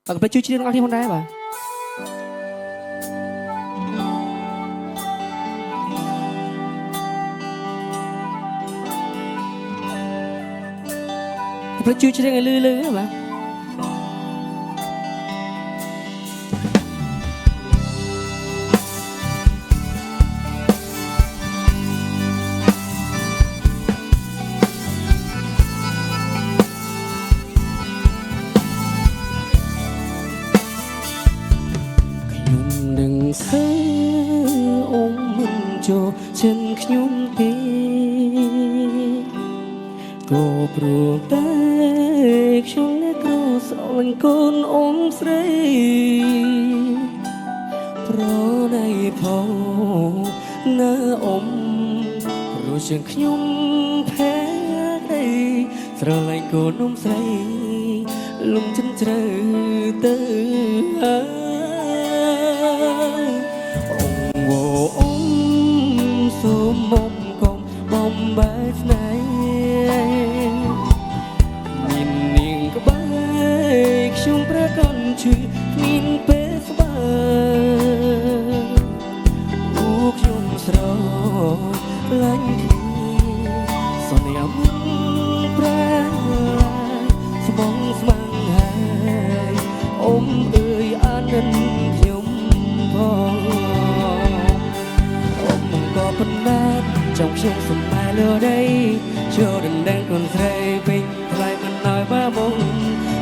ไปជួយជ្រៀងរបស់គ្នាផងដែរបាទไปជួយជ្រៀងឲ្យលឺបាទសើអ៊ំមិនចូលចិនខ្ញុំទេក៏ព្រោះតែខ្ញុំអ្នកគ្រូស្រឡាញ់កូនអ៊ំស្រីប្រណៃផងណាអ៊ំព្រោះជាងខ្ញុំផែដីស្រឡាញ់កូនអ៊ំស្រីលំចិនជ្រៅទៅសូមមុំកុំបំបែកស្នេហ៍មាននាងក្បែរខ្ញុំប្រកបជឿមានពេលស្បើអូខ្ញុំស្រឡាញ់សន្យាមិនប្រែស្មងស្មាំងហើយអ៊ំអើយអានិនខ្ញុំផងប៉ុន្តែtrongខ្ញុំសំបែលើដីចូលដណ្ដឹងកូនស្រីពេញថ្លៃមិនឲ្យបាមុំ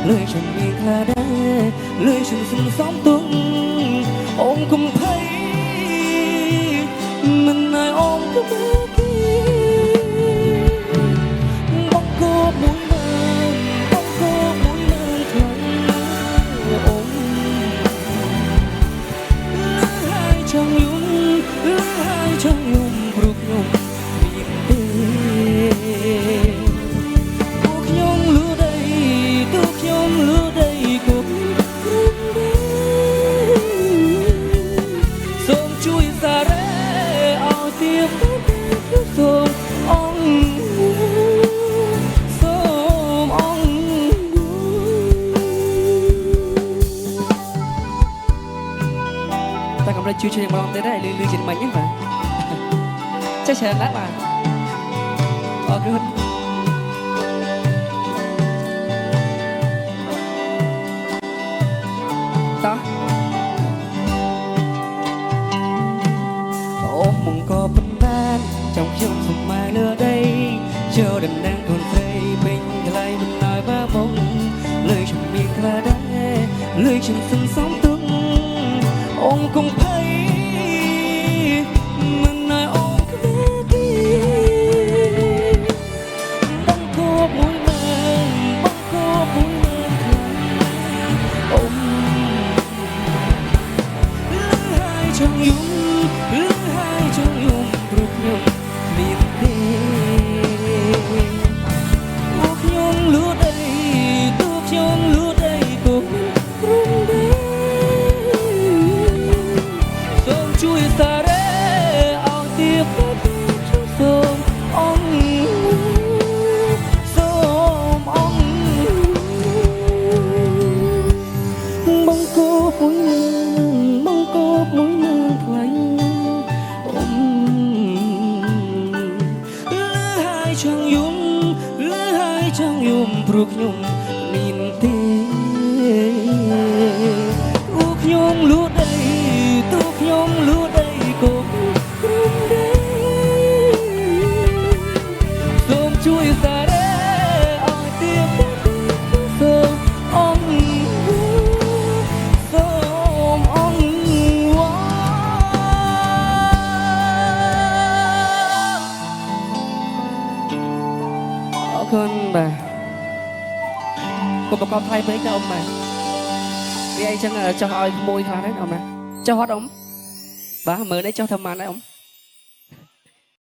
លុយខ្ញុំមានខ្លះដែរលុយខ្ញុំសុំសំទុំអ៊ំកុំភ័យមិនឲ្យអ៊ំក៏មកទីបងក៏មួយមើលបងក៏មួយមើលខ្លាំងអ៊ំលឺហើយចង់យំលឺហើយចង់យំព្រោះខ្ញុំតែកំឡុងជួយម្ដងទៀតដែរលឺចិត្តមិញហ្នឹងបាទចេះច្រើនណាស់បាទអរគុណតោះអូមុំក៏ប៉ុន្មានចំខ្ញុំសុំមកលើដីចូលដណ្ដឹងកូនស្រីពេញថ្លៃមិនឲ្យបាមុំលុយខ្ញុំមានខ្លះដែរលុយខ្ញុំសុំសំទុំអ៊ំកុំភ័យមិនឲ្យអ៊ំក្បែរទីបងក៏មួយមើលបងក៏មួយមើលខ្លាំងអ៊ំលឺហើយចង់យំលឺហើយចង់យំព្រោះខ្ញុំមានទេអូខ្ញុំលួដីទូខ្ញុំលួដីក៏មិនព្រមដែរជួយសារ៉េឲ្យទៀបទៅសូមអងសូមអងបងគោមួយបងគោមួយនឹងខ្លាញ់អ៊ំលឺហើយចង់យំលឺហើយចង់យំព្រោះខ្ញុំមានទេអូខ្ញុំលួដីទូខ្ញុំលួដីក៏ព្រមដែរសូមជួយសារ៉េឲ្យទៀបសូមអងសូមអងវ៉ាអរគុណបាទឧបករណ៍ថ្លៃពេកទៅអ៊ំបាទវាអីចឹងចោះឲ្យក្មួយខ្លះដែរអ៊ំណាចោះអត់អ៊ំបាទមើលនេះចោះធ្វើម៉ានដែរអ៊ំ